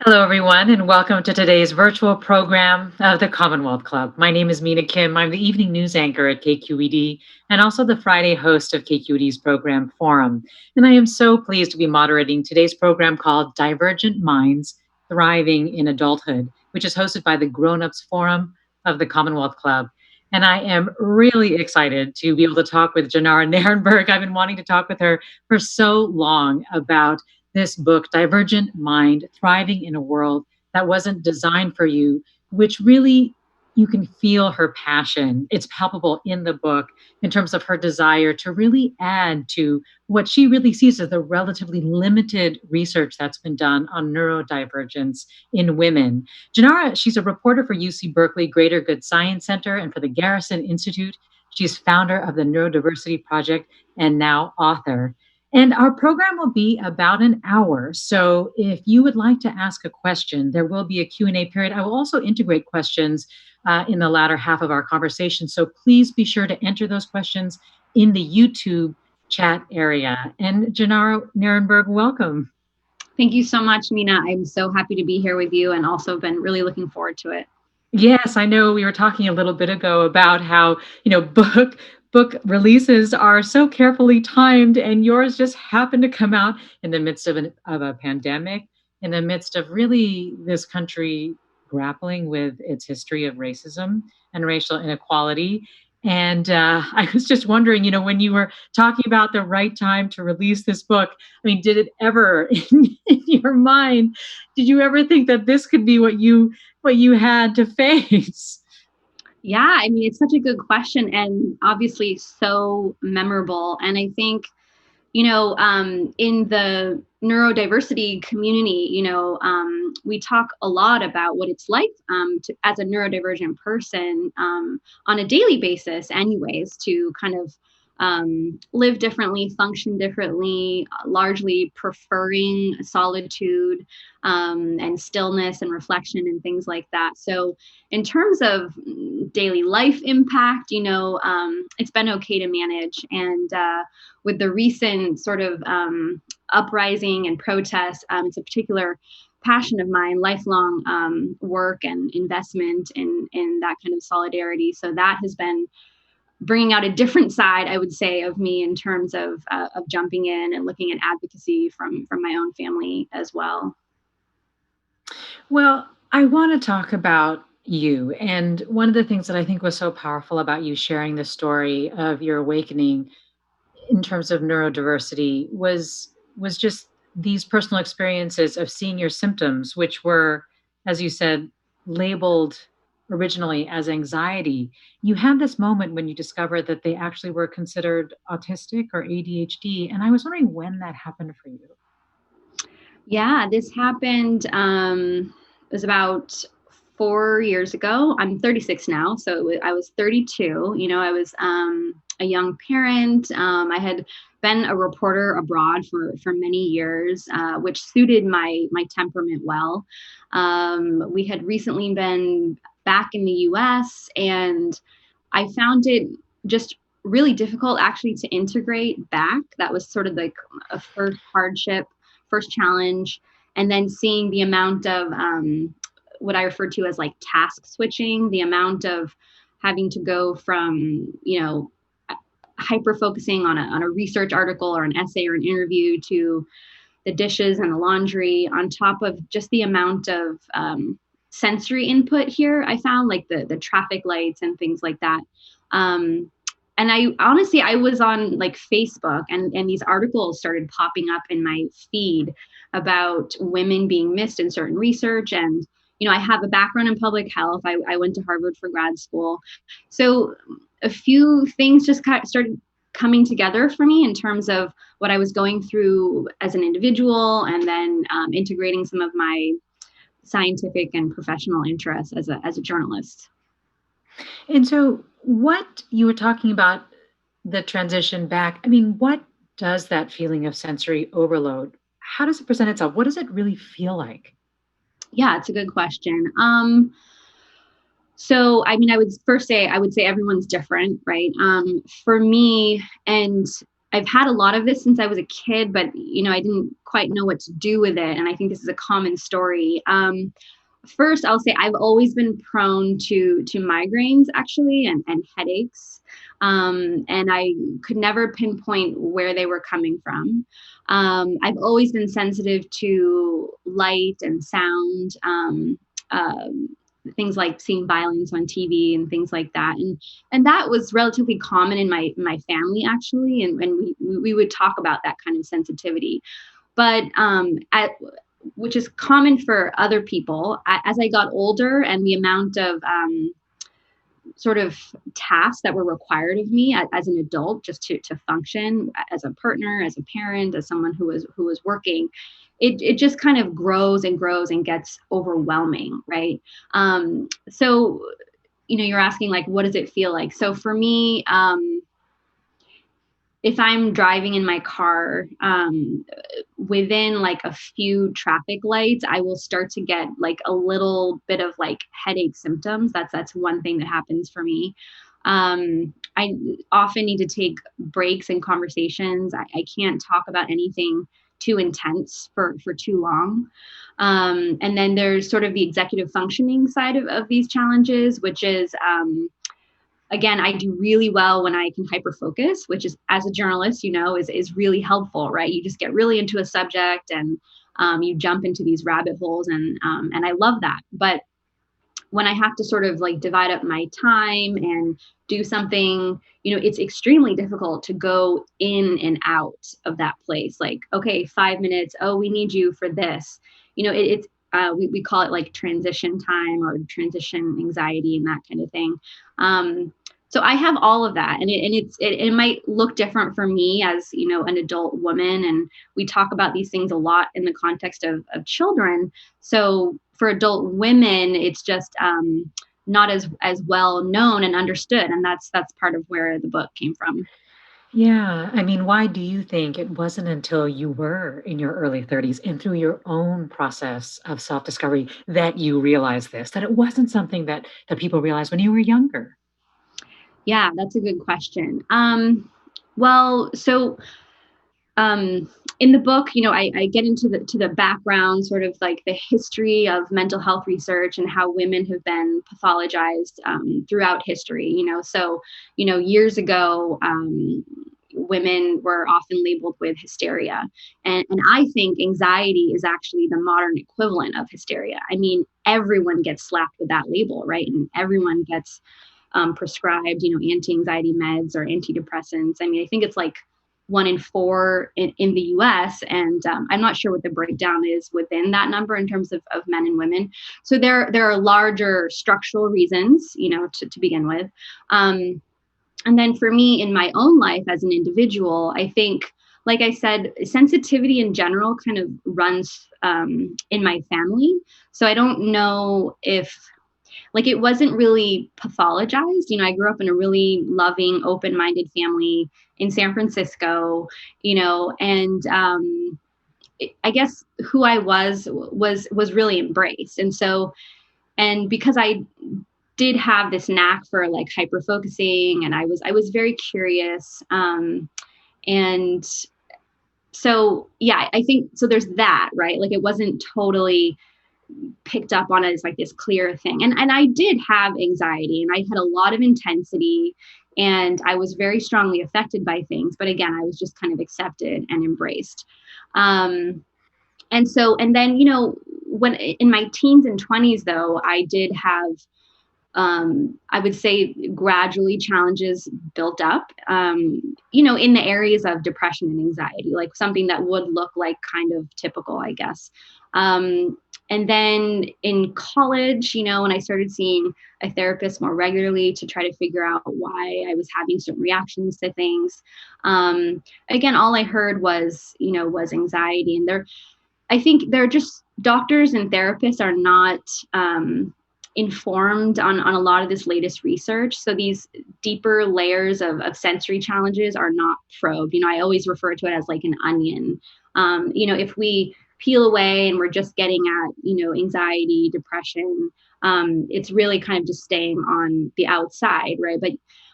Hello, everyone, and welcome to today's virtual program of the Commonwealth Club. My name is Mina Kim. I'm the evening news anchor at KQED and also the Friday host of KQED's program Forum. And I am so pleased to be moderating today's program called Divergent Minds Thriving in Adulthood, which is hosted by the Grown Ups Forum of the Commonwealth Club. And I am really excited to be able to talk with Janara Narenberg. I've been wanting to talk with her for so long about this book, Divergent Mind Thriving in a World That Wasn't Designed for You, which really you can feel her passion. It's palpable in the book in terms of her desire to really add to what she really sees as the relatively limited research that's been done on neurodivergence in women. Janara, she's a reporter for UC Berkeley Greater Good Science Center and for the Garrison Institute. She's founder of the Neurodiversity Project and now author. And our program will be about an hour. So if you would like to ask a question, there will be a Q&A period. I will also integrate questions in the latter half of our conversation. So please be sure to enter those questions in the YouTube chat area. And Janara Narenberg, welcome. Thank you so much, Mina. I'm so happy to be here with you and also been really looking forward to it. Yes, I know we were talking a little bit ago about how, book releases are so carefully timed and yours just happened to come out in the midst of a pandemic, in the midst of really this country grappling with its history of racism and racial inequality. And I was just wondering, when you were talking about the right time to release this book, I mean, did it ever in your mind, did you ever think that this could be what you had to face? Yeah, I mean, it's such a good question and obviously so memorable. And I think, in the neurodiversity community, we talk a lot about what it's like as a neurodivergent person on a daily basis, anyways, to kind of live differently, function differently, largely preferring solitude and stillness and reflection and things like that. So, in terms of daily life impact, it's been okay to manage. And with the recent sort of uprising and protests, it's a particular passion of mine, lifelong work and investment in that kind of solidarity. So that has been bringing out a different side, I would say, of me in terms of jumping in and looking at advocacy from my own family as well. Well, I want to talk about you. And one of the things that I think was so powerful about you sharing the story of your awakening in terms of neurodiversity was just these personal experiences of seeing your symptoms, which were, as you said, labeled originally as anxiety. You had this moment when you discovered that they actually were considered autistic or ADHD. And I was wondering when that happened for you. Yeah, this happened. It was about 4 years ago. I'm 36 now, so I was 32. I was a young parent. I had been a reporter abroad for many years, which suited my temperament well. We had recently been back in the U.S. and I found it just really difficult actually to integrate back. That was sort of like a first hardship, first challenge, and then seeing the amount of what I refer to as like task switching, the amount of having to go from hyper focusing on a research article or an essay or an interview to the dishes and the laundry, on top of just the amount of sensory input here. I found like the traffic lights and things like that. Um, and I honestly, I was on like Facebook, and these articles started popping up in my feed about women being missed in certain research. And I have a background in public health. I went to Harvard for grad school, so a few things just kind of started coming together for me in terms of what I was going through as an individual, and then integrating some of my scientific and professional interests as a journalist. And so, what you were talking about the transition back, I mean, what does that feeling of sensory overload? How does it present itself? What does it really feel like? Yeah, it's a good question. So I mean, I would say everyone's different, right? For me, and I've had a lot of this since I was a kid, but I didn't quite know what to do with it. And I think this is a common story. First, I'll say I've always been prone to migraines actually and headaches. And I could never pinpoint where they were coming from. I've always been sensitive to light and sound. Things like seeing violence on TV and things like that, and that was relatively common in my family actually, and we would talk about that kind of sensitivity, but which is common for other people. As I got older and the amount of sort of tasks that were required of me as an adult just to function as a partner, as a parent, as someone who was working, it just kind of grows and grows and gets overwhelming, right? So you're asking like, what does it feel like? So for me, if I'm driving in my car, within like a few traffic lights, I will start to get like a little bit of like headache symptoms. That's one thing that happens for me. I often need to take breaks in conversations. I can't talk about anything too intense for too long. And then there's sort of the executive functioning side of these challenges, which is, again, I do really well when I can hyper focus, which is, as a journalist, is really helpful, right? You just get really into a subject and you jump into these rabbit holes, and I love that. But when I have to sort of like divide up my time and do something, it's extremely difficult to go in and out of that place. Like, okay, 5 minutes. Oh, we need you for this. It's we call it like transition time or transition anxiety and that kind of thing. So I have all of that, and it might look different for me as an adult woman, and we talk about these things a lot in the context of children. So for adult women, it's just not as well known and understood, and that's part of where the book came from. Yeah. I mean, why do you think it wasn't until you were in your early 30s and through your own process of self-discovery that you realized this, that it wasn't something that people realized when you were younger? Yeah, that's a good question. Well, so um, in the book, I get into the background, sort of like the history of mental health research and how women have been pathologized throughout history. So years ago, women were often labeled with hysteria, and I think anxiety is actually the modern equivalent of hysteria. I mean, everyone gets slapped with that label, right? And everyone gets prescribed, anti-anxiety meds or antidepressants. I mean, I think it's like 1 in 4 in the US. And I'm not sure what the breakdown is within that number in terms of men and women. So there are larger structural reasons, to begin with. And then for me in my own life as an individual, I think, like I said, sensitivity in general kind of runs in my family. So I don't know if like it wasn't really pathologized. I grew up in a really loving, open-minded family in San Francisco, and I guess who I was really embraced. And so, and because I did have this knack for like hyper focusing, and I was very curious, and so yeah, I think so. There's that, right? Like it wasn't totally picked up on it as like this clear thing. And I did have anxiety, and I had a lot of intensity, and I was very strongly affected by things. But again, I was just kind of accepted and embraced. And then, when in my teens and 20s, though, I did have, I would say gradually challenges built up, in the areas of depression and anxiety, like something that would look like kind of typical, I guess. And then in college, when I started seeing a therapist more regularly to try to figure out why I was having certain reactions to things, again, all I heard was anxiety. And I think they're just doctors and therapists are not informed on a lot of this latest research. So these deeper layers of sensory challenges are not probed. I always refer to it as like an onion. If we peel away and we're just getting at, anxiety, depression, it's really kind of just staying on the outside, right? But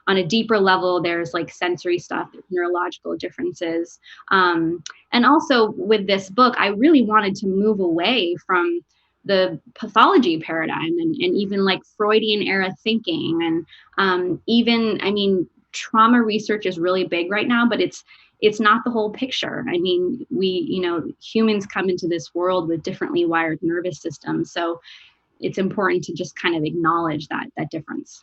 on a deeper level, there's like sensory stuff, neurological differences. And also with this book, I really wanted to move away from the pathology paradigm and even like Freudian era thinking. And even, I mean, trauma research is really big right now, but it's not the whole picture. I mean, humans come into this world with differently wired nervous systems. So it's important to just kind of acknowledge that difference.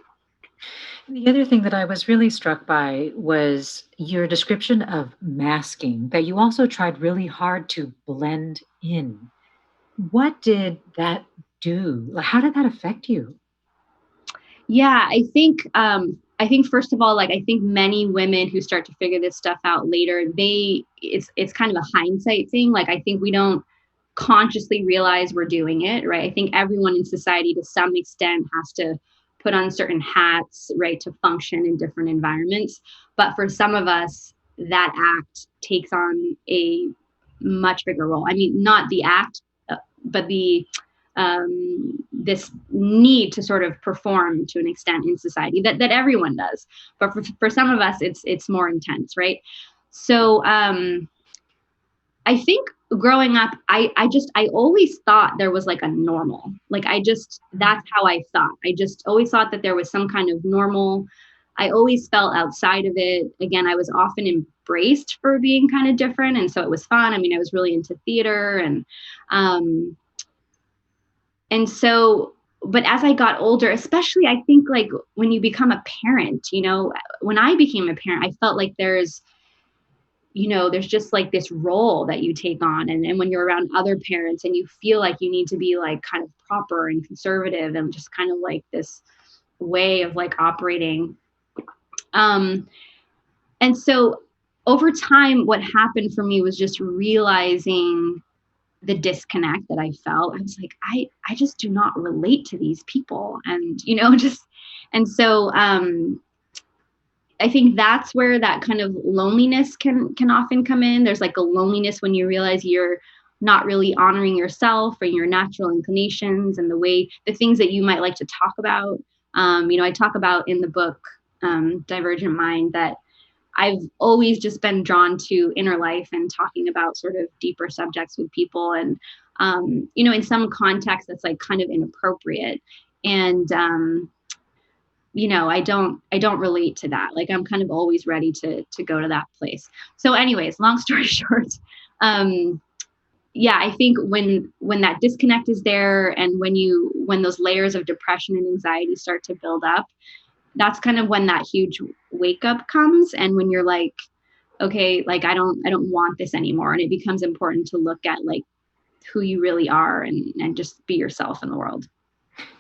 The other thing that I was really struck by was your description of masking, that you also tried really hard to blend in. What did that do? Like, how did that affect you? Yeah, I think first of all, like I think many women who start to figure this stuff out later, it's kind of a hindsight thing. Like I think we don't consciously realize we're doing it, right? I think everyone in society to some extent has to put on certain hats, right, to function in different environments. But for some of us, that act takes on a much bigger role. I mean, not the act, but the this need to sort of perform to an extent in society that everyone does. But for some of us, it's more intense, right? So I think growing up, I always thought there was like a normal. Like that's how I thought. I just always thought that there was some kind of normal. I always felt outside of it. Again, I was often embraced for being kind of different. And so it was fun. I mean, I was really into theater um, and so, but as I got older, especially I think like when you become a parent, when I became a parent, I felt like there's just like this role that you take on. And when you're around other parents and you feel like you need to be like kind of proper and conservative and just kind of like this way of like operating. Um, and so over time, what happened for me was just realizing the disconnect that I felt. I was like, I just do not relate to these people. And, just, and so, I think that's where that kind of loneliness can often come in. There's like a loneliness when you realize you're not really honoring yourself or your natural inclinations and the things that you might like to talk about. I talk about in the book, Divergent Mind, that I've always just been drawn to inner life and talking about sort of deeper subjects with people. And, in some context that's like kind of inappropriate. And, I don't relate to that. Like I'm kind of always ready to go to that place. So anyways, long story short, um, yeah, I think when that disconnect is there and when those layers of depression and anxiety start to build up, that's kind of when that huge wake up comes. And when you're like, okay, like I don't want this anymore. And it becomes important to look at like who you really are and just be yourself in the world.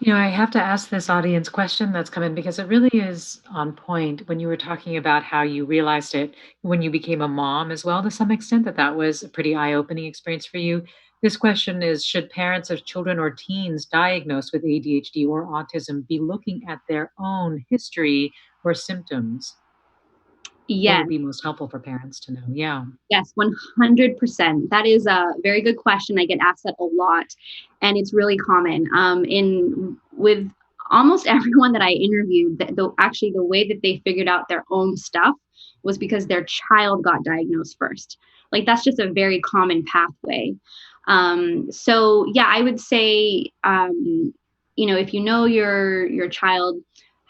I have to ask this audience question that's come in because it really is on point when you were talking about how you realized it when you became a mom as well, to some extent, that was a pretty eye opening experience for you. This question is: should parents of children or teens diagnosed with ADHD or autism be looking at their own history or symptoms? What Yes. would be most helpful for parents to know? Yeah. Yes, 100%. That is a very good question. I get asked that a lot, and it's really common. In with almost everyone that I interviewed, actually the way that they figured out their own stuff was because their child got diagnosed first. Like that's just a very common pathway. So yeah, I would say, if you know your child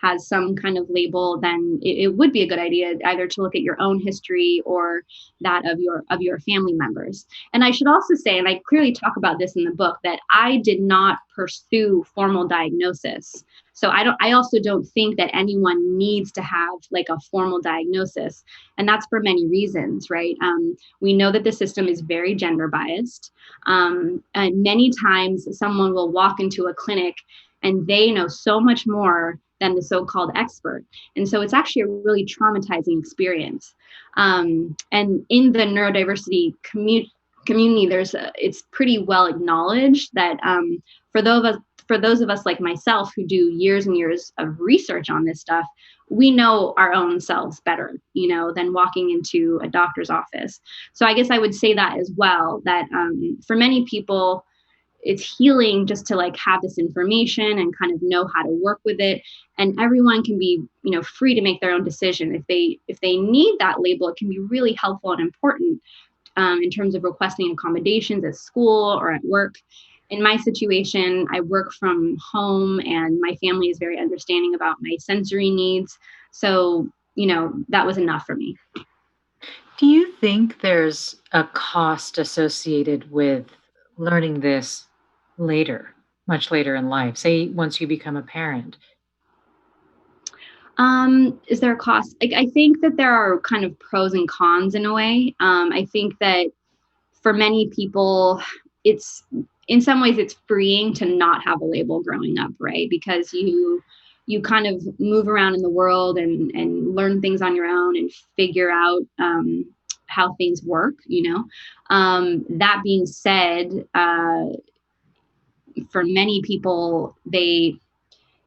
has some kind of label, then it would be a good idea either to look at your own history or that of your family members. And I should also say, and I clearly talk about this in the book, that I did not pursue formal diagnosis. So I also don't think that anyone needs to have like a formal diagnosis. And that's for many reasons, right? We know that the system is very gender biased. And many times someone will walk into a clinic and they know so much more than the so-called expert. And so it's actually a really traumatizing experience. And in the neurodiversity community, it's pretty well acknowledged that for those of us like myself who do years and years of research on this stuff, we know our own selves better, than walking into a doctor's office. So I guess I would say that as well, that for many people, it's healing just to like have this information and kind of know how to work with it. And everyone can be, free to make their own decision. If they need that label, it can be really helpful and important in terms of requesting accommodations at school or at work. In my situation, I work from home and my family is very understanding about my sensory needs. So, that was enough for me. Do you think there's a cost associated with learning this later, much later in life? Say once you become a parent. Is there a cost? I think that there are kind of pros and cons in a way. I think that for many people, it's in some ways it's freeing to not have a label growing up, right? Because you kind of move around in the world and learn things on your own and figure out how things work. That being said, for many people,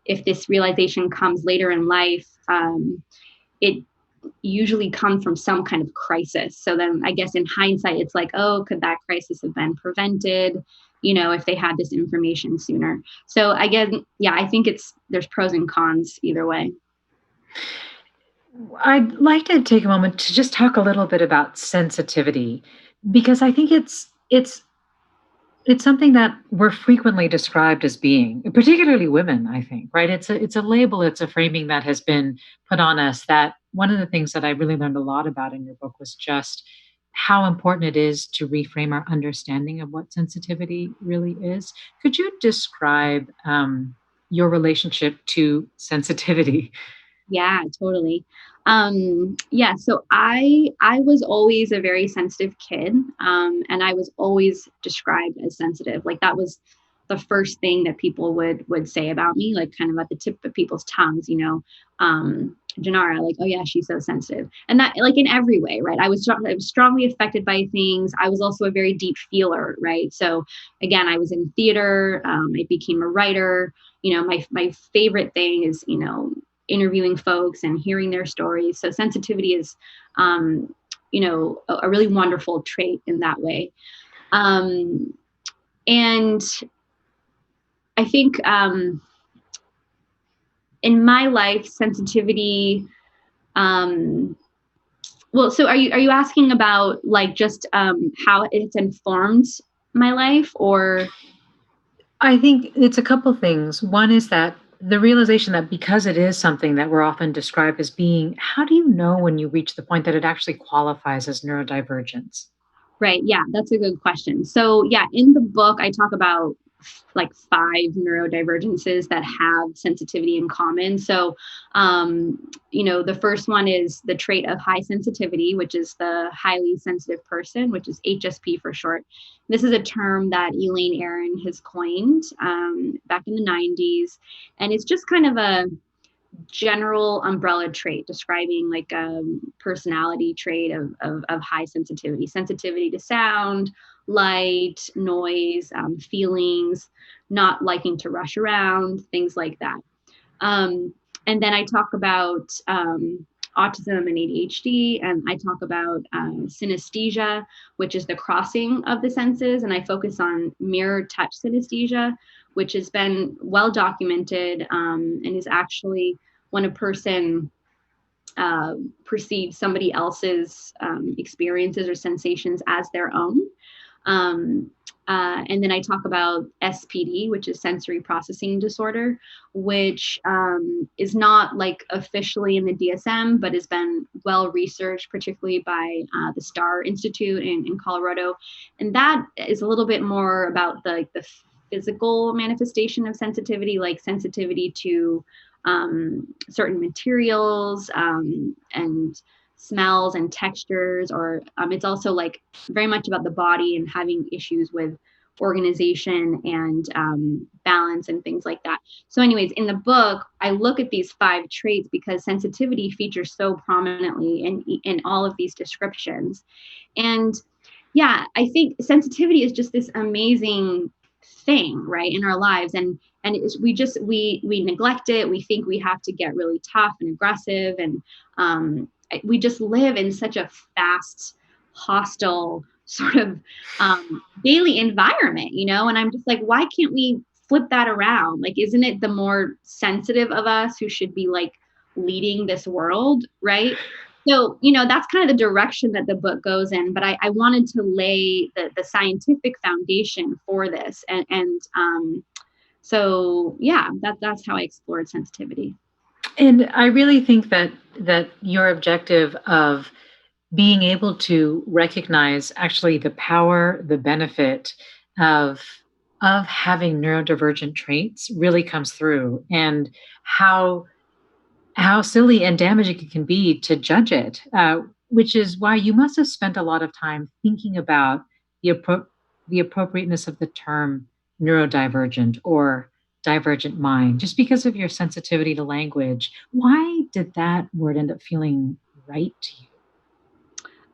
if this realization comes later in life, it usually comes from some kind of crisis. So then I guess in hindsight, it's like, oh, could that crisis have been prevented, if they had this information sooner? So again, yeah, I think there's pros and cons either way. I'd like to take a moment to just talk a little bit about sensitivity because I think it's something that we're frequently described as being, particularly women, I think, right? It's a label, it's a framing that has been put on us that one of the things that I really learned a lot about in your book was just how important it is to reframe our understanding of what sensitivity really is. Could you describe your relationship to sensitivity? Yeah, totally. Yeah, so I was always a very sensitive kid, and I was always described as sensitive. Like that was the first thing that people would say about me, like kind of at the tip of people's tongues, Janara, like, oh yeah, she's so sensitive, and that like in every way, right? I was strongly affected by things. I was also a very deep feeler, right? So again, I was in theater. I became a writer. My favorite thing is interviewing folks and hearing their stories. So sensitivity is, a really wonderful trait in that way. Um, and I think in my life, sensitivity. Well, so are you asking about like just how it's informed my life, or? I think it's a couple things. One is that the realization that because it is something that we're often described as being, how do you know when you reach the point that it actually qualifies as neurodivergence? Right. Yeah, that's a good question. So, yeah, in the book, I talk about like 5 neurodivergences that have sensitivity in common. So, the first one is the trait of high sensitivity, which is the highly sensitive person, which is HSP for short. This is a term that Elaine Aron has coined back in the 90s. And it's just kind of a general umbrella trait describing like a personality trait of high sensitivity to sound, light, noise, feelings, not liking to rush around, things like that. And then I talk about autism and ADHD, and I talk about synesthesia, which is the crossing of the senses, and I focus on mirror touch synesthesia, which has been well documented and is actually when a person perceives somebody else's experiences or sensations as their own. Um, and then I talk about SPD, which is sensory processing disorder, which is not like officially in the DSM, but has been well researched, particularly by the STAR Institute in Colorado. And that is a little bit more about the physical manifestation of sensitivity, like sensitivity to certain materials and smells and textures, or it's also like very much about the body and having issues with organization and balance and things like that. So anyways, in the book, I look at these 5 traits because sensitivity features so prominently in all of these descriptions. And yeah, I think sensitivity is just this amazing thing, right, in our lives. And we neglect it. We think we have to get really tough and aggressive, and we just live in such a fast, hostile sort of daily environment, and I'm just like, why can't we flip that around? Like, isn't it the more sensitive of us who should be like leading this world, right? So, that's kind of the direction that the book goes in. But I wanted to lay the scientific foundation for this. So yeah, that's how I explored sensitivity. And I really think that your objective of being able to recognize actually the power, the benefit of having neurodivergent traits really comes through, and how silly and damaging it can be to judge it, which is why you must have spent a lot of time thinking about the, the appropriateness of the term neurodivergent or divergent mind, just because of your sensitivity to language. Why did that word end up feeling right to you?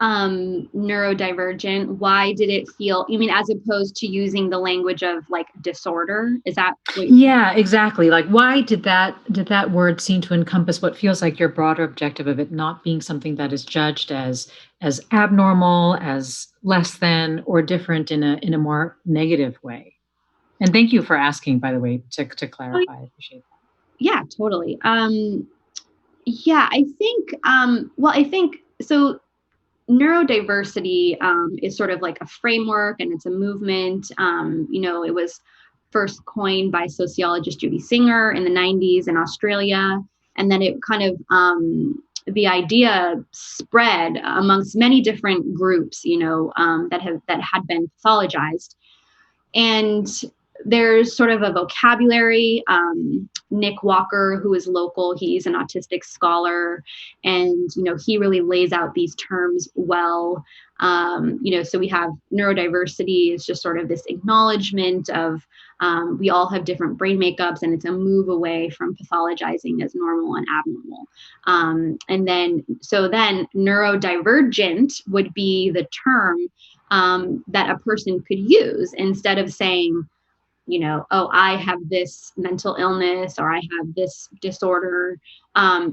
Neurodivergent, why did it feel, you mean as opposed to using the language of like disorder? Is that what Yeah, exactly. Like, why did that word seem to encompass what feels like your broader objective of it not being something that is judged as abnormal, as less than, or different in a more negative way? And thank you for asking, by the way, to oh, clarify. I appreciate that. yeah, totally. Yeah, I think well, I think so. Neurodiversity is sort of like a framework, and it's a movement. It was first coined by sociologist Judy Singer in the 90s in Australia. And then it kind of, the idea spread amongst many different groups, that had been pathologized. And there's sort of a vocabulary. Nick Walker, who is local, he's an autistic scholar, and he really lays out these terms well. So we have neurodiversity is just sort of this acknowledgement of we all have different brain makeups, and it's a move away from pathologizing as normal and abnormal. And then neurodivergent would be the term that a person could use instead of saying, oh, I have this mental illness or I have this disorder.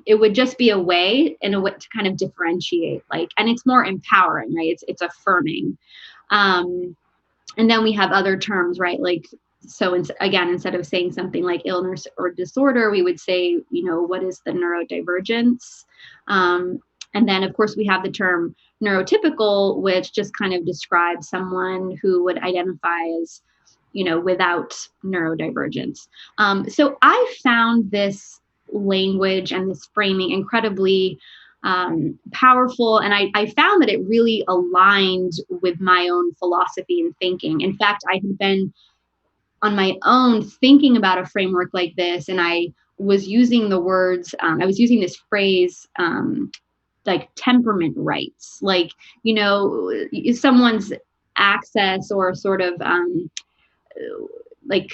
It would just be a way to kind of differentiate, and it's more empowering, right? It's affirming. And then we have other terms, right? Like, so again, instead of saying something like illness or disorder, we would say, what is the neurodivergence? And then, of course, we have the term neurotypical, which just kind of describes someone who would identify as, without neurodivergence. So I found this language and this framing incredibly powerful. And I found that it really aligned with my own philosophy and thinking. In fact, I had been on my own thinking about a framework like this, and I was using the words, I was using this phrase, like temperament rights, like, someone's access or sort of like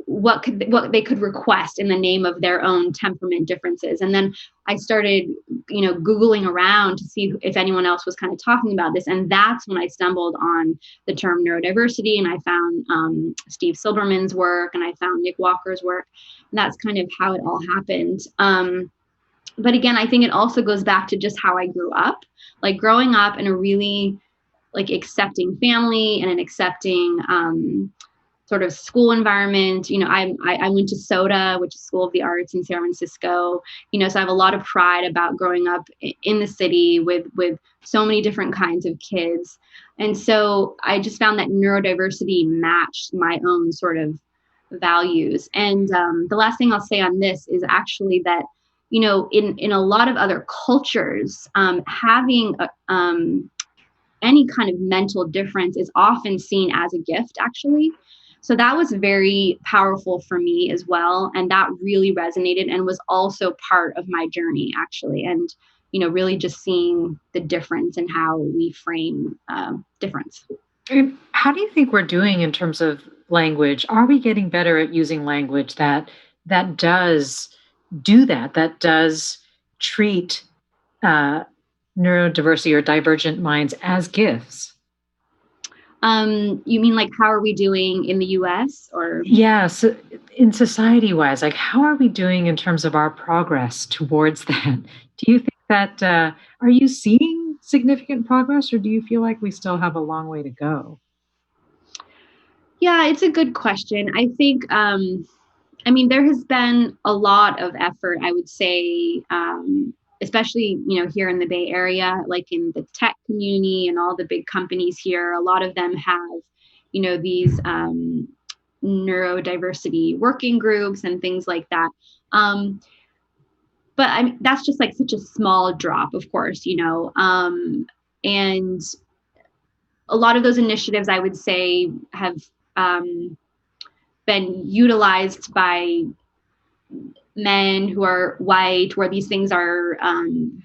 what they could request in the name of their own temperament differences. And then I started, Googling around to see if anyone else was kind of talking about this. And that's when I stumbled on the term neurodiversity, and I found Steve Silberman's work, and I found Nick Walker's work. And that's kind of how it all happened. But again, I think it also goes back to just how I grew up, like growing up in a really like accepting family and an accepting sort of school environment. I went to SOTA, which is School of the Arts in San Francisco. So I have a lot of pride about growing up in the city with so many different kinds of kids. And so I just found that neurodiversity matched my own sort of values. And the last thing I'll say on this is actually that, in a lot of other cultures, having any kind of mental difference is often seen as a gift, actually. So that was very powerful for me as well. And that really resonated and was also part of my journey, actually. And, really just seeing the difference in how we frame difference. And how do you think we're doing in terms of language? Are we getting better at using language that does do that does treat neurodiversity or divergent minds as gifts? You mean like how are we doing in the US or? Yeah, so in society wise, like how are we doing in terms of our progress towards that? Do you think that are you seeing significant progress, or do you feel like we still have a long way to go? Yeah, it's a good question. I think, I mean, there has been a lot of effort, I would say, especially, here in the Bay Area, like in the tech community and all the big companies here. A lot of them have, these neurodiversity working groups and things like that. Um, but I mean, that's just like such a small drop, of course, and a lot of those initiatives, I would say, have um, been utilized by men who are white, where these things are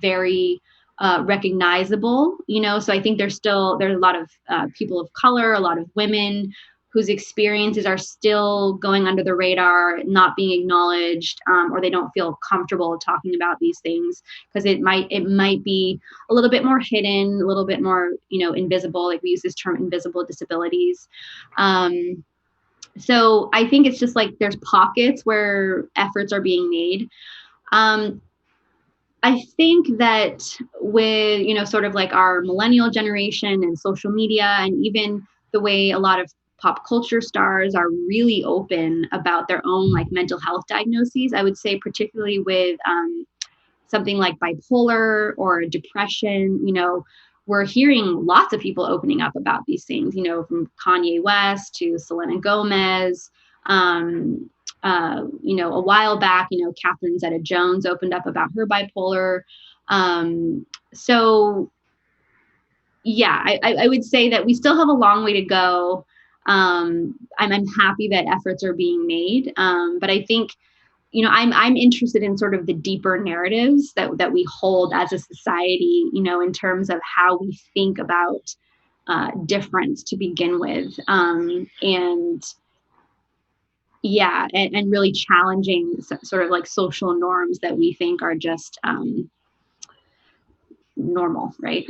very recognizable. So I think there's a lot of people of color, a lot of women whose experiences are still going under the radar, not being acknowledged, or they don't feel comfortable talking about these things because it might be a little bit more hidden, a little bit more invisible. Like we use this term, invisible disabilities. Um, so I think it's just like there's pockets where efforts are being made. Um, I think that with, sort of like our millennial generation and social media, and even the way a lot of pop culture stars are really open about their own like mental health diagnoses, I would say, particularly with something like bipolar or depression, we're hearing lots of people opening up about these things, from Kanye West to Selena Gomez. Um, a while back, Catherine Zeta Jones opened up about her bipolar. So yeah, I would say that we still have a long way to go. I'm happy that efforts are being made. But I think I'm interested in sort of the deeper narratives that we hold as a society, in terms of how we think about difference to begin with, and yeah, and really challenging sort of like social norms that we think are just normal, right?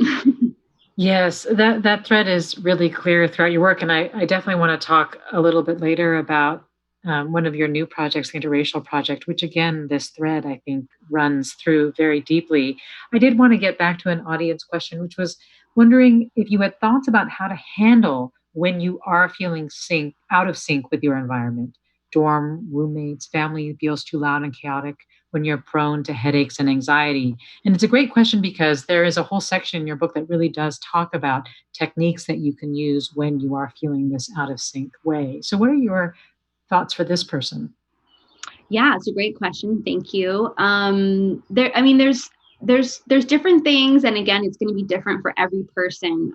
Yes, that thread is really clear throughout your work, and I definitely want to talk a little bit later about one of your new projects, the Interracial Project, which again, this thread I think runs through very deeply. I did want to get back to an audience question, which was wondering if you had thoughts about how to handle when you are feeling out of sync with your environment. Dorm, roommates, family feels too loud and chaotic when you're prone to headaches and anxiety. And it's a great question because there is a whole section in your book that really does talk about techniques that you can use when you are feeling this out of sync way. So, what are your thoughts for this person? Yeah, it's a great question. Thank you. I mean, there's different things, and again, it's going to be different for every person.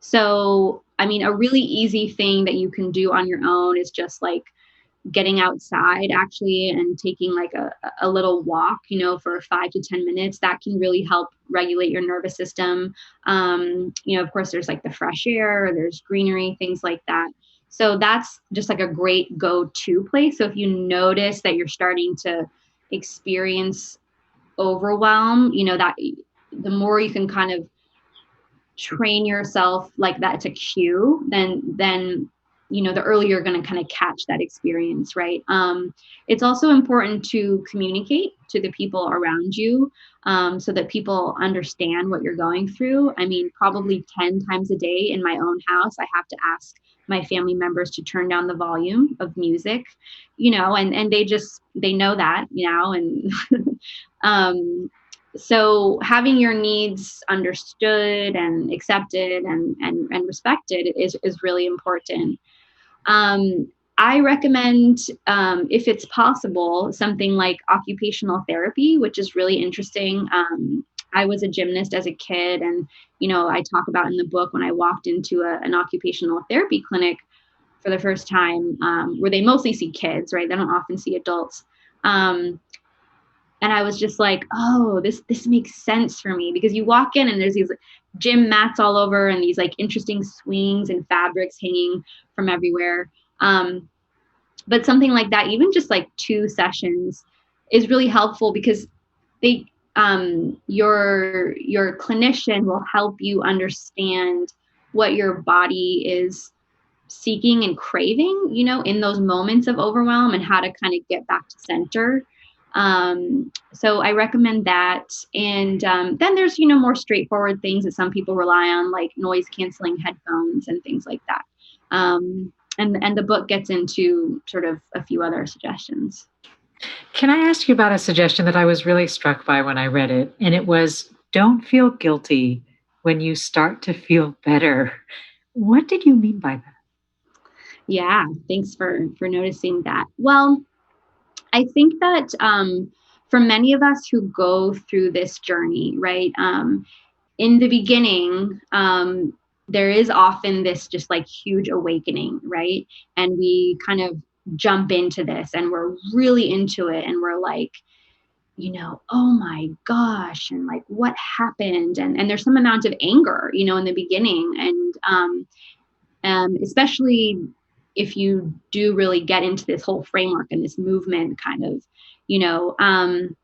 So, I mean, a really easy thing that you can do on your own is just like getting outside actually and taking like a little walk, for 5 to 10 minutes. That can really help regulate your nervous system. Of course, there's like the fresh air, there's greenery, things like that. So that's just like a great go-to place. So if you notice that you're starting to experience overwhelm, that the more you can kind of train yourself like that's a cue, then the earlier you're going to kind of catch that experience, right? It's also important to communicate to the people around you, so that people understand what you're going through. I mean, probably 10 times a day in my own house, I have to ask my family members to turn down the volume of music, and they know that, and um, so having your needs understood and accepted and respected is really important. um, I recommend, if it's possible, something like occupational therapy, which is really interesting. I was a gymnast as a kid, and I talk about in the book when I walked into an occupational therapy clinic for the first time, where they mostly see kids, right? They don't often see adults. Um, and I was just like, oh, this makes sense for me, because you walk in and there's these gym mats all over and these like interesting swings and fabrics hanging from everywhere. Um, but something like that, even just like 2 sessions, is really helpful because they your clinician will help you understand what your body is seeking and craving, in those moments of overwhelm, and how to kind of get back to center. So I recommend that. And then there's, more straightforward things that some people rely on, like noise canceling headphones and things like that. And the book gets into sort of a few other suggestions. Can I ask you about a suggestion that I was really struck by when I read it? And it was don't feel guilty when you start to feel better. What did you mean by that? Yeah, thanks for noticing that. Well, I think that for many of us who go through this journey, right? In the beginning, there is often this just like huge awakening, right? And we kind of jump into this and we're really into it and we're like, oh my gosh, and like what happened? And there's some amount of anger, in the beginning. And especially if you do really get into this whole framework and this movement kind of, you know, um,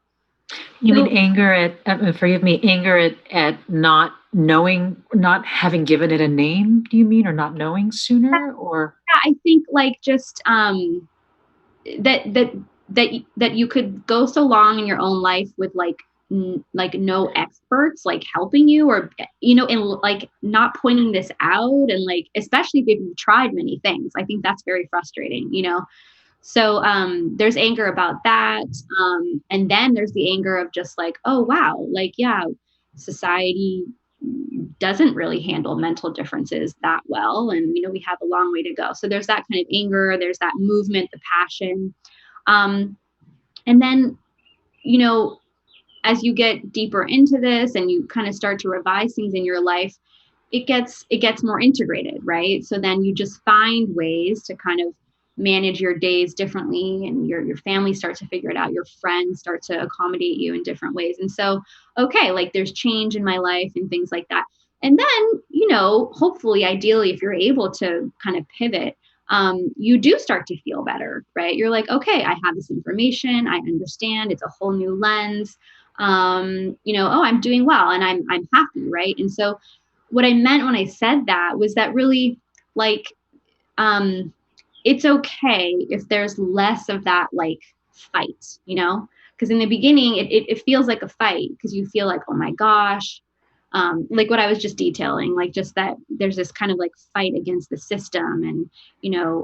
You mean so anger at, forgive me, anger at not knowing, not having given it a name, do you mean, or not knowing sooner? Or, I think like just that that that you could go so long in your own life with like no experts like helping you, or and like not pointing this out, and like especially if you've tried many things. I think that's very frustrating. So there's anger about that, and then there's the anger of just like, oh wow, like yeah, society doesn't really handle mental differences that well, and we have a long way to go. So there's that kind of anger, there's that movement, the passion, um, and then you know as you get deeper into this and you kind of start to revise things in your life, it gets more integrated, right? So then you just find ways to kind of manage your days differently, and your family starts to figure it out, your friends start to accommodate you in different ways. And so, okay, like there's change in my life and things like that. And then, hopefully, ideally, if you're able to kind of pivot, you do start to feel better, right? You're like, okay, I have this information, I understand, it's a whole new lens. Oh, I'm doing well and I'm happy, right? And so what I meant when I said that was that really, like, um, it's okay if there's less of that like fight, because in the beginning it feels like a fight because you feel like, oh my gosh, like what I was just detailing, like just that there's this kind of like fight against the system, and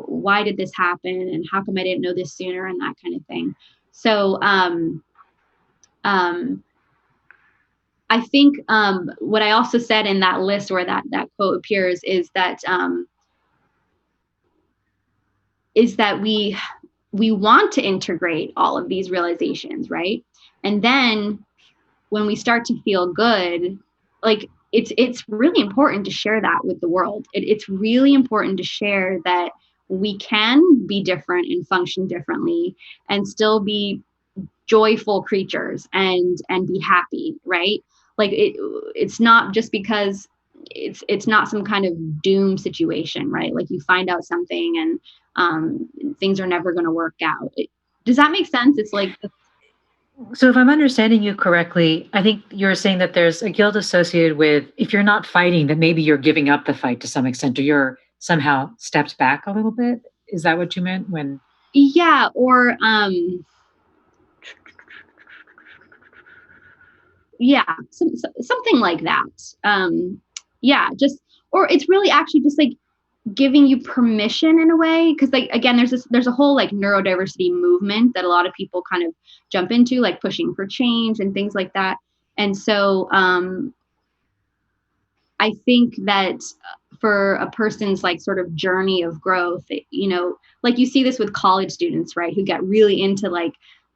why did this happen, and how come I didn't know this sooner, and that kind of thing. So um, I think what I also said in that list where that quote appears is that we want to integrate all of these realizations, right? And then when we start to feel good, like it's really important to share that with the world. It's really important to share that we can be different and function differently and still be joyful creatures and be happy, right? Like it's not just because it's not some kind of doom situation, right? Like you find out something and things are never going to work out. Does that make sense? It's like, so if I'm understanding you correctly, I think you're saying that there's a guilt associated with if you're not fighting, that maybe you're giving up the fight to some extent, or you're somehow stepped back a little bit. Is that what you meant when? yeah, or yeah, something like that. Yeah, just, or it's really actually just like giving you permission in a way, because like again there's a whole like neurodiversity movement that a lot of people kind of jump into, like pushing for change and things like that. And so I think that for a person's like sort of journey of growth, like you see this with college students, right, who get really into like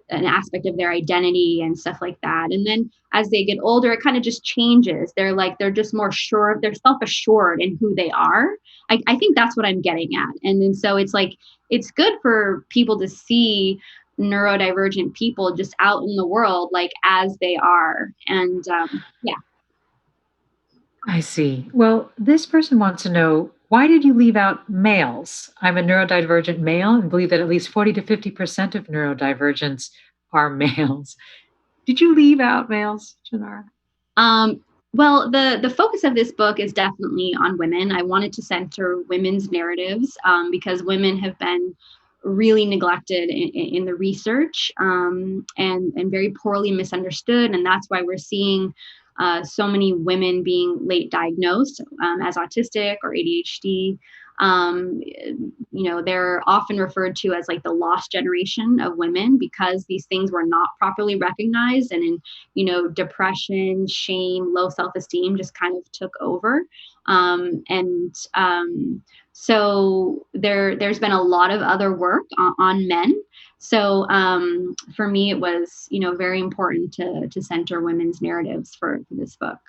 an aspect of their identity and stuff like that. And then as they get older, it kind of just changes. They're just more sure, they're self-assured in who they are. I think that's what I'm getting at. And then so it's like, it's good for people to see neurodivergent people just out in the world, like as they are. And yeah. I see. Well, this person wants to know why did you leave out males? I'm a neurodivergent male and believe that at least 40 to 50% of neurodivergents are males. Did you leave out males, Janara? Um, well, the focus of this book is definitely on women. I wanted to center women's narratives because women have been really neglected in the research, and very poorly misunderstood. And that's why we're seeing so many women being late diagnosed as autistic or ADHD. They're often referred to as like the lost generation of women because these things were not properly recognized, and depression, shame, low self-esteem just kind of took over. And So there's been a lot of other work on men. So for me, it was very important to center women's narratives for this book.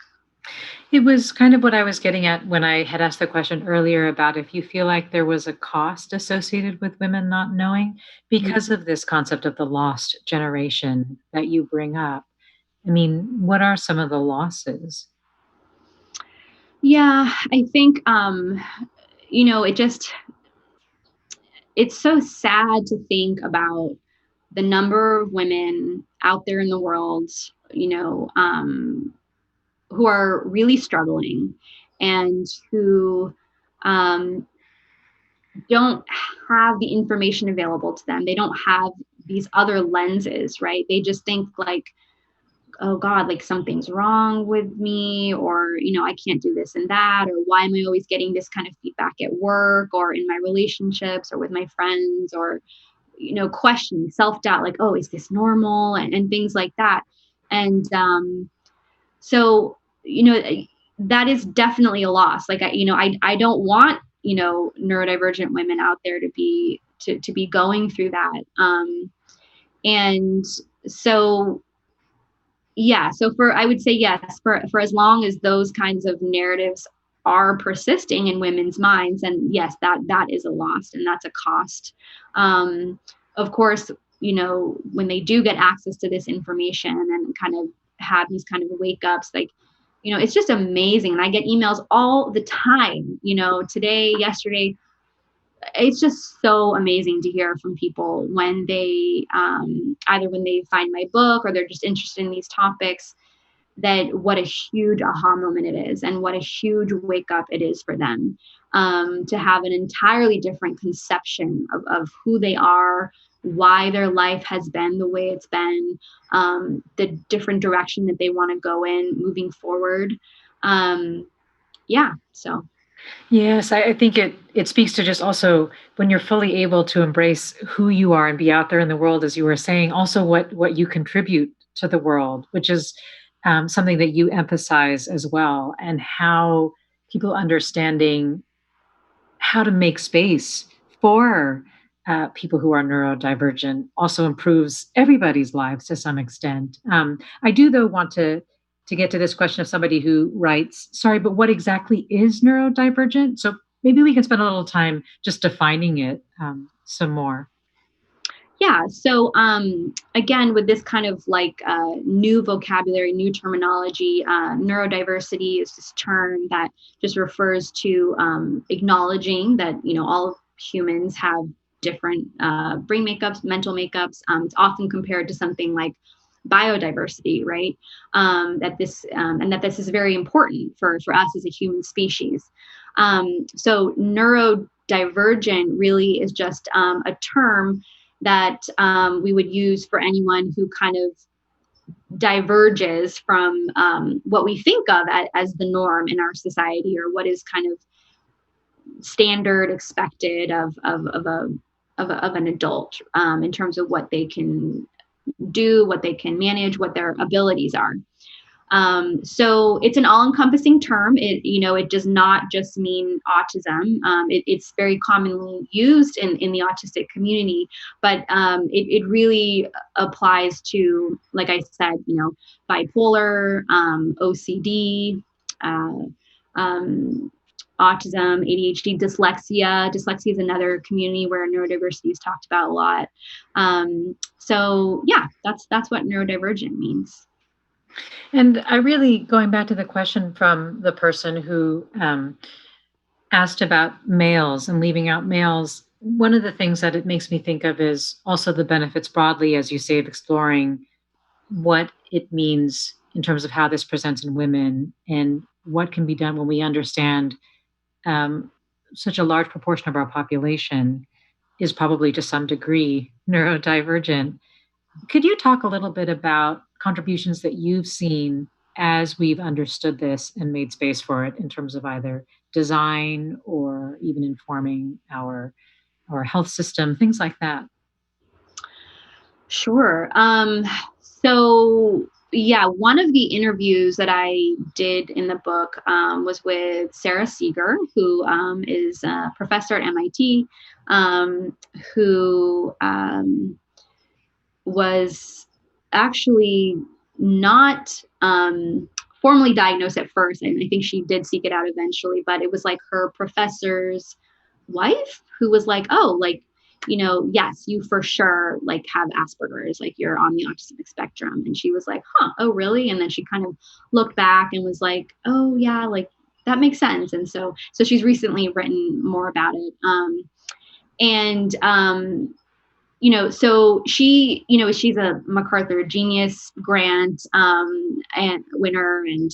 It was kind of what I was getting at when I had asked the question earlier about if you feel like there was a cost associated with women not knowing because of this concept of the lost generation that you bring up. I mean, what are some of the losses? Yeah, I think it's so sad to think about the number of women out there in the world, who are really struggling and who um, don't have the information available to them. They don't have these other lenses, right? They just think like, oh God, like something's wrong with me, or, I can't do this and that, or why am I always getting this kind of feedback at work or in my relationships or with my friends, or, questioning self-doubt, like, oh, is this normal? And things like that. And so, that is definitely a loss. Like, I don't want, neurodivergent women out there to be going through that. And so, yeah, so I would say yes, for as long as those kinds of narratives are persisting in women's minds, and yes, that is a loss and that's a cost. Um, of course, when they do get access to this information and kind of have these kind of wake ups, like, it's just amazing. And I get emails all the time, today, yesterday. It's just so amazing to hear from people when they either when they find my book or they're just interested in these topics, that what a huge aha moment it is and what a huge wake up it is for them, to have an entirely different conception of who they are, why their life has been the way it's been, the different direction that they want to go in moving forward. Yeah, so. Yes, I think it speaks to just also when you're fully able to embrace who you are and be out there in the world, as you were saying, also what you contribute to the world, which is something that you emphasize as well, and how people understanding how to make space for people who are neurodivergent also improves everybody's lives to some extent. I do, though, want to get to this question of somebody who writes, "Sorry, but what exactly is neurodivergent?" So maybe we can spend a little time just defining it some more. Yeah. So again, with this kind of like new vocabulary, new terminology, neurodiversity is this term that just refers to acknowledging that all humans have different brain makeups, mental makeups. It's often compared to something like biodiversity, right? That this is very important for us as a human species. So neurodivergent really is just a term that we would use for anyone who kind of diverges from what we think of as the norm in our society, or what is kind of standard expected of an adult, in terms of what they can do, what they can manage, what their abilities are. So it's an all-encompassing term. It does not just mean autism. It's very commonly used in the autistic community, but it really applies to, like I said, bipolar, OCD, uh, um, autism, ADHD, dyslexia. Dyslexia is another community where neurodiversity is talked about a lot. So yeah, that's what neurodivergent means. And I really, going back to the question from the person who asked about males and leaving out males, one of the things that it makes me think of is also the benefits broadly, as you say, of exploring what it means in terms of how this presents in women and what can be done when we understand um, such a large proportion of our population is probably to some degree neurodivergent. Could you talk a little bit about contributions that you've seen as we've understood this and made space for it in terms of either design or even informing our health system, things like that? Sure. So yeah, one of the interviews that I did in the book was with Sarah Seeger, who is a professor at MIT, um, who was actually not formally diagnosed at first, and I think she did seek it out eventually. But it was like her professor's wife who was like, "Oh, like, yes, you for sure like have Asperger's, like you're on the autistic spectrum." And she was like, "Huh, oh really?" And then she kind of looked back and was like, "Oh yeah, like that makes sense." And so she's recently written more about it. And so she's a MacArthur Genius Grant and winner, and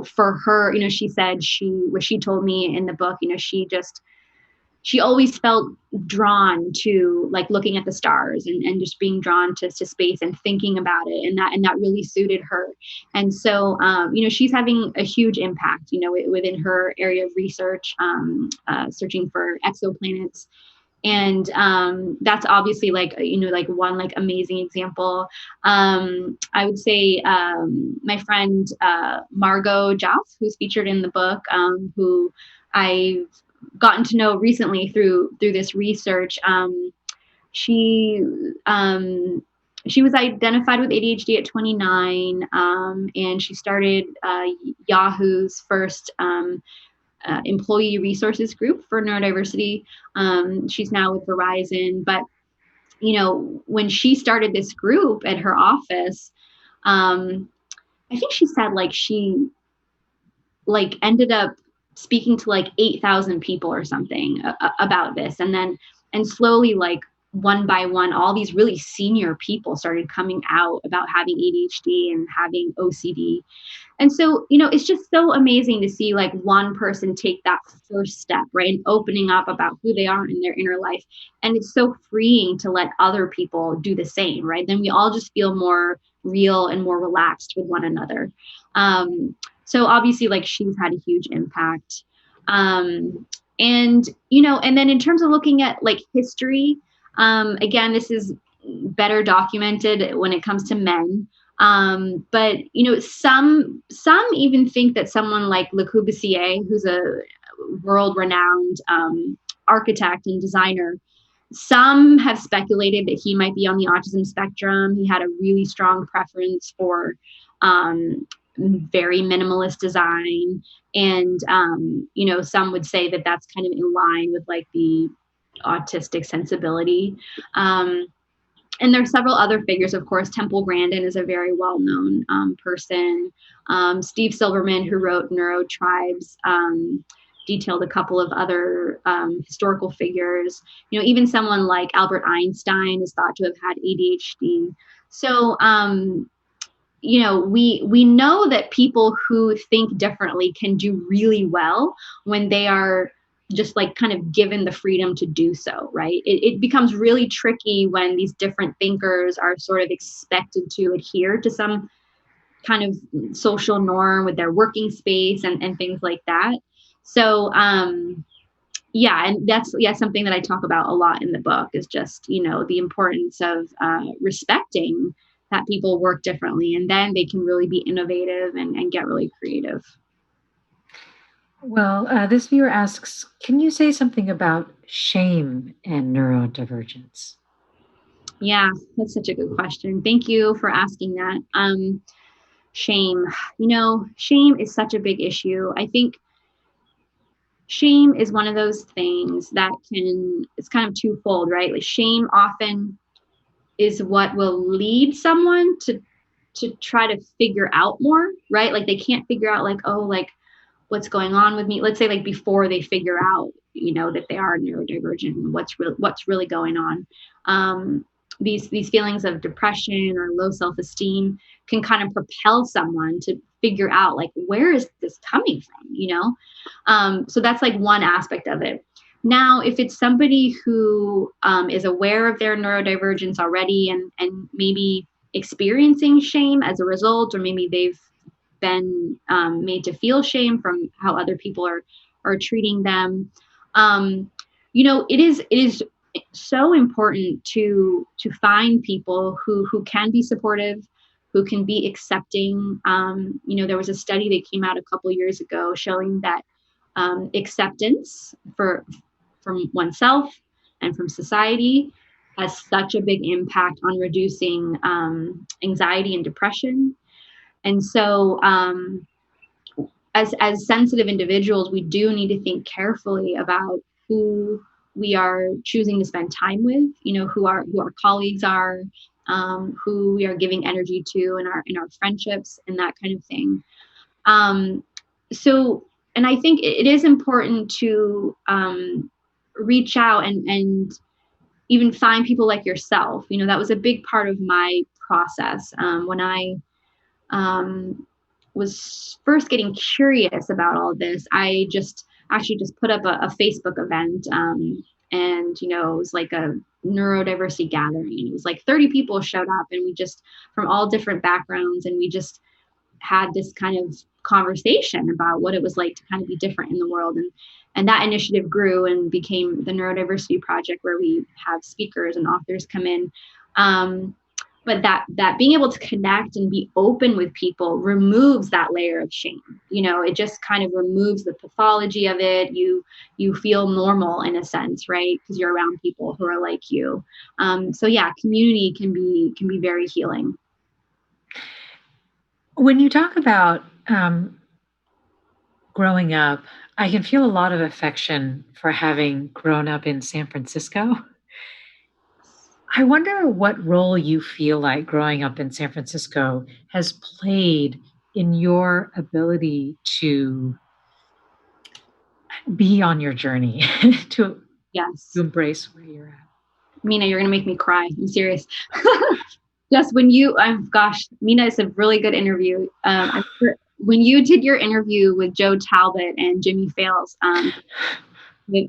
for her, she said what she told me in the book, she always felt drawn to like looking at the stars and just being drawn to space and thinking about it, and that really suited her. And so she's having a huge impact within her area of research, searching for exoplanets. And that's obviously like one like amazing example. I would say my friend Margot Joff, who's featured in the book, who I've gotten to know recently through this research. She she was identified with ADHD at 29, and she started Yahoo's first employee resources group for neurodiversity. She's now with Verizon, but when she started this group at her office, I think she said like she like ended up speaking to like 8,000 people or something about this, and slowly, like one by one, all these really senior people started coming out about having ADHD and having OCD. And so, it's just so amazing to see like one person take that first step, right? And opening up about who they are in their inner life. And it's so freeing to let other people do the same, right? Then we all just feel more real and more relaxed with one another. So obviously, like she's had a huge impact. And then in terms of looking at like history, again, this is better documented when it comes to men. But some even think that someone like Le Corbusier, who's a world-renowned architect and designer, some have speculated that he might be on the autism spectrum. He had a really strong preference for very minimalist design, and some would say that that's kind of in line with like the autistic sensibility. And there are several other figures, of course. Temple Grandin is a very well-known person. Steve Silverman, who wrote Neurotribes, detailed a couple of other historical figures. Even someone like Albert Einstein is thought to have had ADHD. So, we know that people who think differently can do really well when they are just like kind of given the freedom to do so, right? It becomes really tricky when these different thinkers are sort of expected to adhere to some kind of social norm with their working space and things like that. So yeah, and that's something that I talk about a lot in the book, is just the importance of respecting that people work differently, and then they can really be innovative and get really creative. Well, this viewer asks, can you say something about shame and neurodivergence? Yeah, that's such a good question. Thank you for asking that. Shame. Shame is such a big issue. I think shame is one of those things that it's kind of twofold, right? Like shame often is what will lead someone to try to figure out more, right? Like they can't figure out like, oh, like what's going on with me. Let's say like before they figure out, that they are neurodivergent, what's really going on. These feelings of depression or low self-esteem can kind of propel someone to figure out like, where is this coming from? So that's like one aspect of it. Now, if it's somebody who is aware of their neurodivergence already and maybe experiencing shame as a result, or maybe they've been made to feel shame from how other people are treating them, um, it is so important to find people who can be supportive, who can be accepting. There was a study that came out a couple years ago showing that acceptance from oneself and from society has such a big impact on reducing anxiety and depression. And so, as sensitive individuals, we do need to think carefully about who we are choosing to spend time with. Who our colleagues are, who we are giving energy to in our friendships and that kind of thing. Um, so, and I think it is important to reach out and even find people like yourself. That was a big part of my process when I was first getting curious about all this. I just actually just put up a Facebook event, and it was like a neurodiversity gathering. It was like 30 people showed up, and we just from all different backgrounds, and we just had this kind of conversation about what it was like to kind of be different in the world. And that initiative grew and became the Neurodiversity Project, where we have speakers and authors come in. But that being able to connect and be open with people removes that layer of shame. It just kind of removes the pathology of it. You feel normal in a sense, right? Because you're around people who are like you. So yeah, community can be very healing. When you talk about growing up, I can feel a lot of affection for having grown up in San Francisco. I wonder what role you feel like growing up in San Francisco has played in your ability to be on your journey, to Yes. embrace where you're at. Mina, you're gonna make me cry. I'm serious. Just when gosh, Mina is a really good interview. When you did your interview with Joe Talbot and Jimmy Fails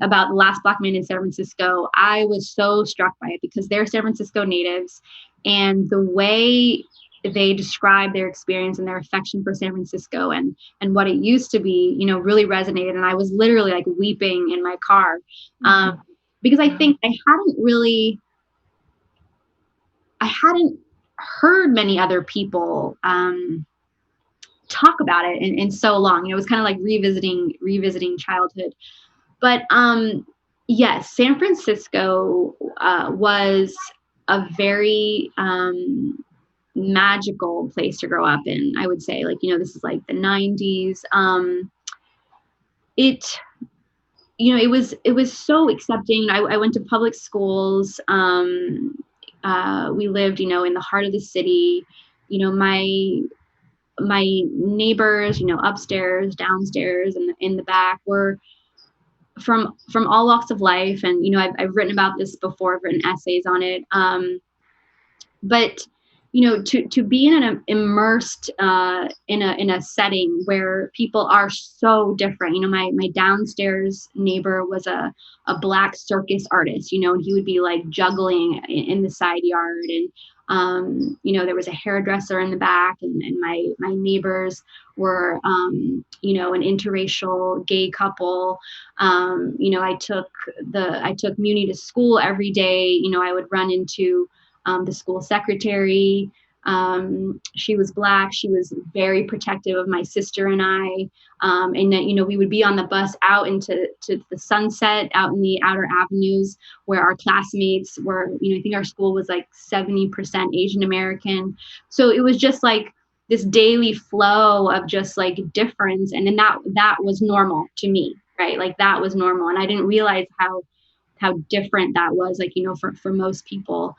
about the last Black man in San Francisco, I was so struck by it because they're San Francisco natives, and the way they describe their experience and their affection for San Francisco and what it used to be, really resonated. And I was literally like weeping in my car because I think I hadn't heard many other people talk about it in so long. It was kind of like revisiting childhood. But yes, San Francisco was a very magical place to grow up in. I would say, this is like the 90s. It was so accepting. I went to public schools. We lived, in the heart of the city. My neighbors, upstairs, downstairs, and in the back were from all walks of life. And I've written about this before. I've written essays on it. But to be immersed in a setting where people are so different. My downstairs neighbor was a Black circus artist, and he would be like juggling in the side yard. And there was a hairdresser in the back, and my neighbors were an interracial gay couple. I took Muni to school every day. I would run into the school secretary. She was Black. She was very protective of my sister and I. And then, we would be on the bus out into the sunset, out in the outer avenues where our classmates were, I think our school was like 70% Asian American. So it was just like this daily flow of just like difference. And then that was normal to me, right? Like that was normal. And I didn't realize how different that was, for most people.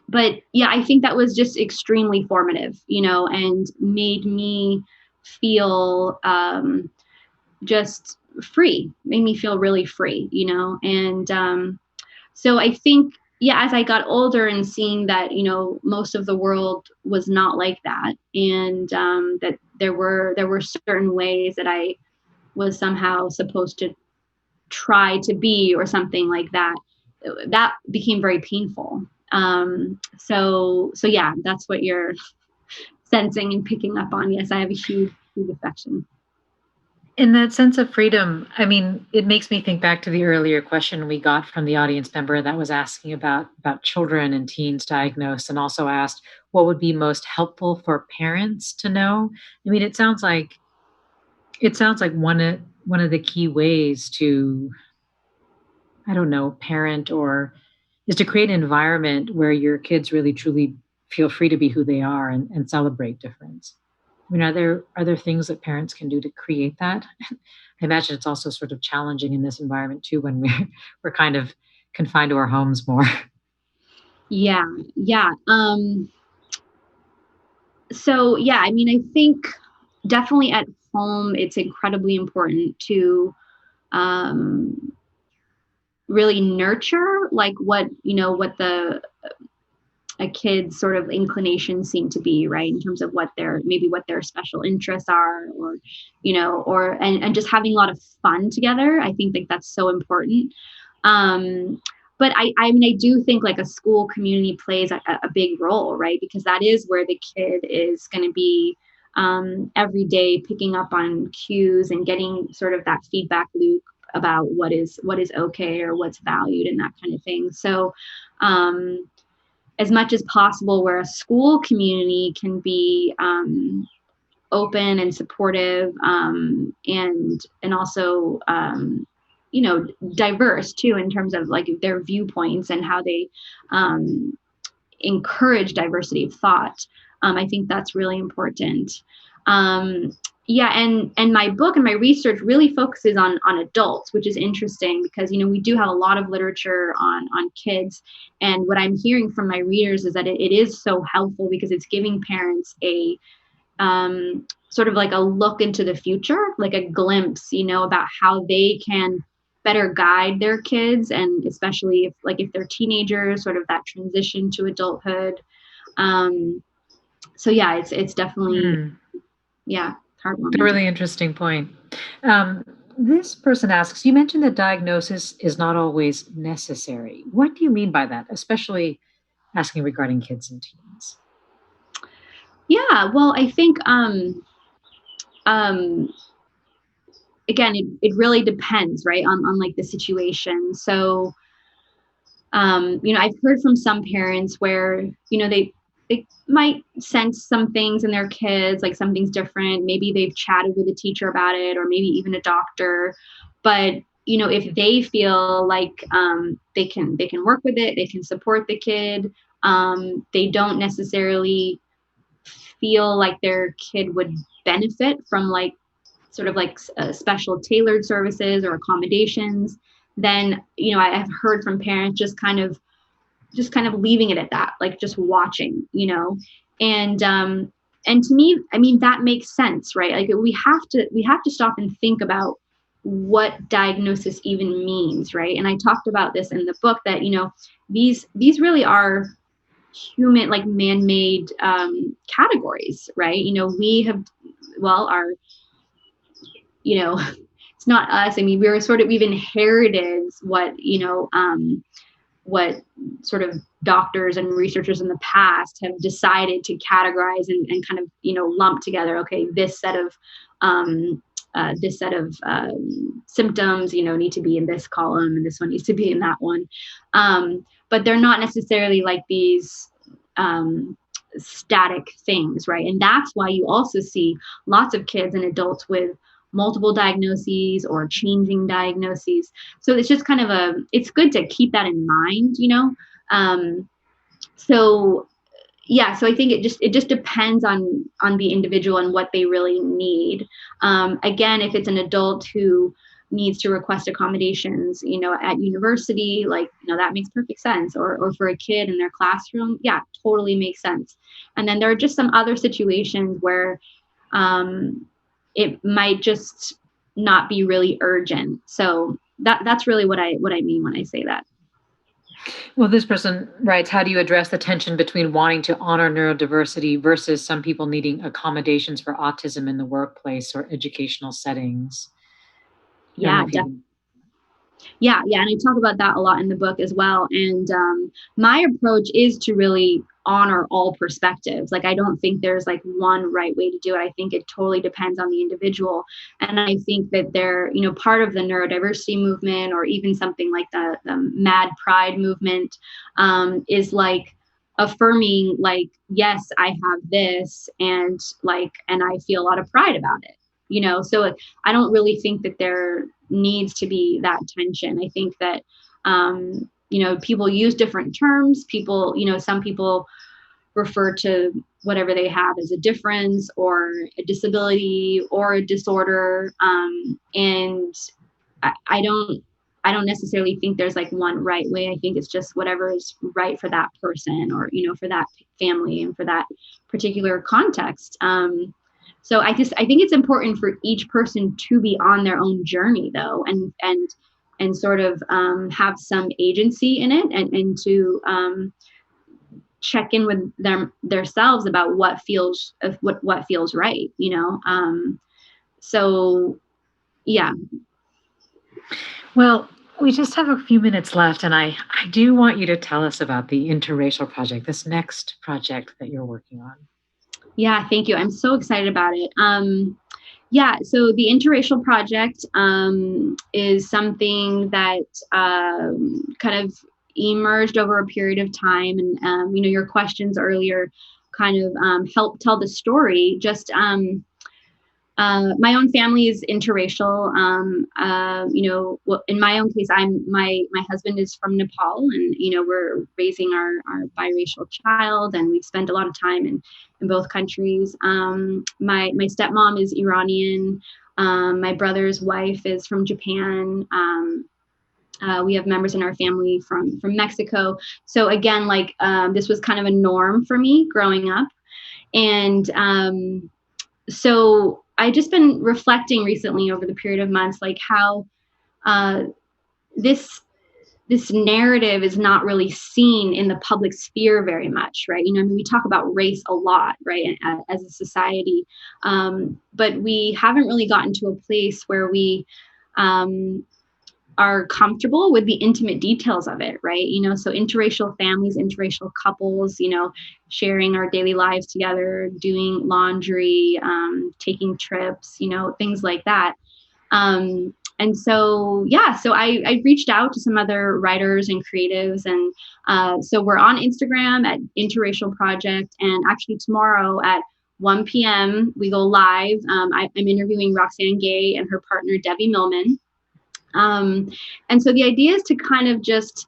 But yeah, I think that was just extremely formative, and made me feel just free, made me feel really free, and so I think, yeah, as I got older and seeing that, most of the world was not like that, and that there were certain ways that I was somehow supposed to try to be or something like that, that became very painful. So yeah, that's what you're sensing and picking up on. Yes, I have a huge affection. In that sense of freedom, I mean, it makes me think back to the earlier question we got from the audience member that was asking about children and teens diagnosed, and also asked what would be most helpful for parents to know. I mean, it sounds like one of the key ways to, I don't know, parent or is to create an environment where your kids really truly feel free to be who they are and celebrate difference. I mean, are there things that parents can do to create that? I imagine it's also sort of challenging in this environment too when we're kind of confined to our homes more. Yeah, yeah. So yeah, I mean, I think definitely at home, it's incredibly important to um, really nurture like what what the a kid's sort of inclinations seem to be, right, in terms of what their maybe what their special interests are, or or and just having a lot of fun together. I think like that's so important. Um but I mean, I do think like a school community plays a big role, right, because that is where the kid is going to be every day picking up on cues and getting sort of that feedback loop about what is okay or what's valued and that kind of thing. So um as much as possible, where a school community can be open and supportive, and also diverse too, in terms of like their viewpoints and how they um, encourage diversity of thought. I think that's really important. Um, yeah, and my book and my research really focuses on adults, which is interesting because we do have a lot of literature on kids, and what I'm hearing from my readers is that it is so helpful because it's giving parents a sort of like a look into the future, like a glimpse, about how they can better guide their kids, and especially if they're teenagers, sort of that transition to adulthood. Um, so yeah, it's definitely, Hmm. yeah, A heartwarming. really interesting point. This person asks, you mentioned that diagnosis is not always necessary. What do you mean by that, especially asking regarding kids and teens? Yeah, well, I think um, again, it really depends, right, on like the situation. So I've heard from some parents where, they might sense some things in their kids, like something's different. Maybe they've chatted with a teacher about it, or maybe even a doctor. But if they feel like they can work with it, they can support the kid. They don't necessarily feel like their kid would benefit from like sort of like special tailored services or accommodations. Then I have heard from parents just kind of leaving it at that, like just watching, and to me, I mean, that makes sense, right? Like we have to stop and think about what diagnosis even means, right? And I talked about this in the book that these really are human, like man-made categories, right? We have, well, our it's not us. I mean, we've inherited what sort of doctors and researchers in the past have decided to categorize and kind of lump together. Okay, symptoms need to be in this column, and this one needs to be in that one. But they're not necessarily like these static things, right? And that's why you also see lots of kids and adults with multiple diagnoses or changing diagnoses. So it's just kind of it's good to keep that in mind. Um, so yeah, so I think it just depends on the individual and what they really need. Again, if it's an adult who needs to request accommodations, at university, like, that makes perfect sense. Or for a kid in their classroom, yeah, totally makes sense. And then there are just some other situations where um, it might just not be really urgent. So that's really what I mean when I say that. Well, this person writes, how do you address the tension between wanting to honor neurodiversity versus some people needing accommodations for autism in the workplace or educational settings? I don't know Yeah, if you can. Yeah, and I talk about that a lot in the book as well. And my approach is to really honor all perspectives. Like, I don't think there's like one right way to do it. I think it totally depends on the individual. And I think that they're, part of the neurodiversity movement, or even something like the Mad Pride movement, is like affirming, like, yes, I have this, and I feel a lot of pride about it. So I don't really think that there needs to be that tension. I think that people use different terms. People, some people refer to whatever they have as a difference or a disability or a disorder, and I don't necessarily think there's like one right way. I think it's just whatever is right for that person, or for that family and for that particular context. So I think it's important for each person to be on their own journey, though, and sort of have some agency in it, and to check in with themselves about what feels right. So yeah. Well, we just have a few minutes left, and I do want you to tell us about the interracial project, this next project that you're working on. Yeah, thank you. I'm so excited about it. Yeah, so the interracial project is something that kind of emerged over a period of time, and your questions earlier kind of helped tell the story. Just my own family is interracial. In my own case, my husband is from Nepal, and we're raising our biracial child, and we've spent a lot of time in both countries. My stepmom is Iranian. My brother's wife is from Japan. We have members in our family from Mexico. So again, this was kind of a norm for me growing up, and so I just been reflecting recently over the period of months, like how this narrative is not really seen in the public sphere very much, right? We talk about race a lot, right, as a society, but we haven't really gotten to a place where we are comfortable with the intimate details of it, right? So interracial families, interracial couples, sharing our daily lives together, doing laundry, taking trips, things like that. And so, yeah, so I reached out to some other writers and creatives. And so we're on Instagram at Interracial Project. And actually tomorrow at 1 p.m. we go live. I'm interviewing Roxane Gay and her partner, Debbie Millman. And so the idea is to kind of just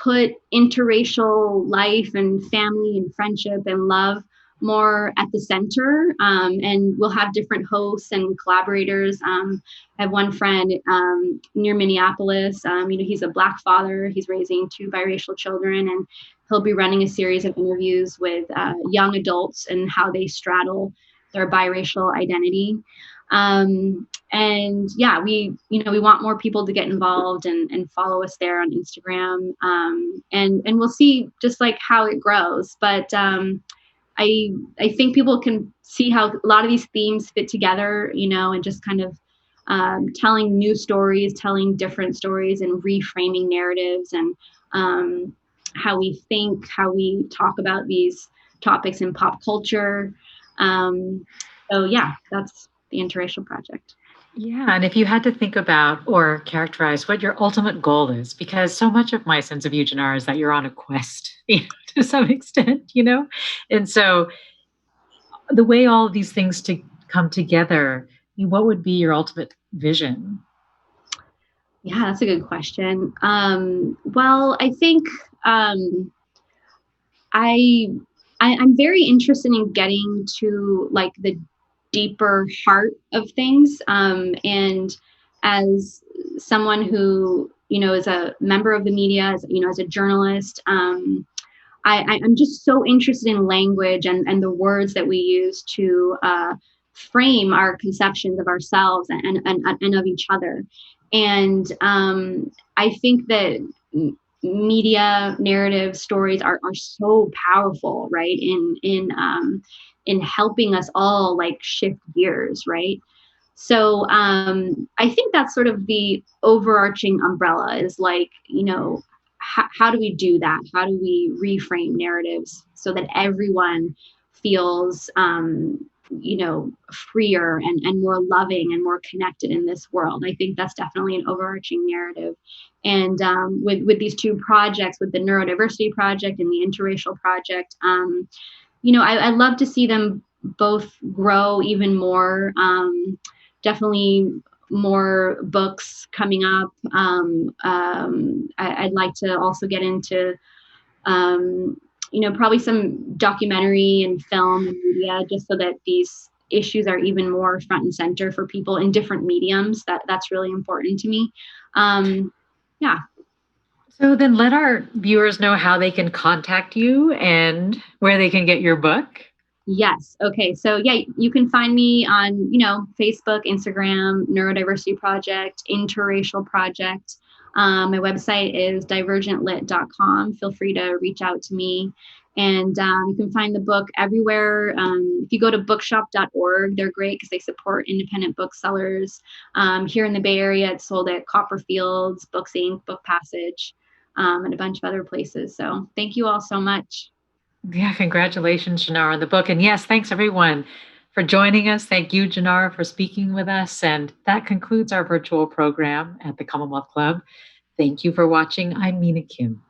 put interracial life and family and friendship and love more at the center. And we'll have different hosts and collaborators. I have one friend near Minneapolis. He's a Black father. He's raising 2 biracial children, and he'll be running a series of interviews with young adults and how they straddle their biracial identity. And yeah, we want more people to get involved and follow us there on Instagram. And we'll see just like how it grows. But I think people can see how a lot of these themes fit together, and just kind of telling new stories, telling different stories, and reframing narratives, and how we think, how we talk about these topics in pop culture. So yeah, that's the Interracial Project. Yeah, and if you had to think about or characterize what your ultimate goal is, because so much of my sense of you, Janara, is that you're on a quest, to some extent, And so the way all of these things to come together, what would be your ultimate vision? Yeah, that's a good question. Well, I think I'm very interested in getting to like the deeper heart of things. And as someone who, is a member of the media, as a journalist, I'm just so interested in language and the words that we use to frame our conceptions of ourselves and of each other. And I think that media narrative stories are so powerful, right? In helping us all like shift gears, right? So I think that's sort of the overarching umbrella is like, how do we do that? How do we reframe narratives so that everyone feels, freer and more loving and more connected in this world? I think that's definitely an overarching narrative. And with these two projects, with the Neurodiversity Project and the Interracial Project, I'd love to see them both grow even more. Definitely more books coming up. I'd like to also get into, probably some documentary and film and media, just so that these issues are even more front and center for people in different mediums. That's really important to me. Yeah. So then let our viewers know how they can contact you and where they can get your book. Yes. Okay. So yeah, you can find me on, Facebook, Instagram, Neurodiversity Project, Interracial Project. My website is divergentlit.com. Feel free to reach out to me. And you can find the book everywhere. If you go to bookshop.org, they're great because they support independent booksellers. Here in the Bay Area, it's sold at Copperfields, Books Inc., Book Passage, and a bunch of other places. So thank you all so much. Yeah, congratulations, Janara, on the book. And yes, thanks everyone for joining us. Thank you, Janara, for speaking with us. And that concludes our virtual program at the Commonwealth Club. Thank you for watching. I'm Mina Kim.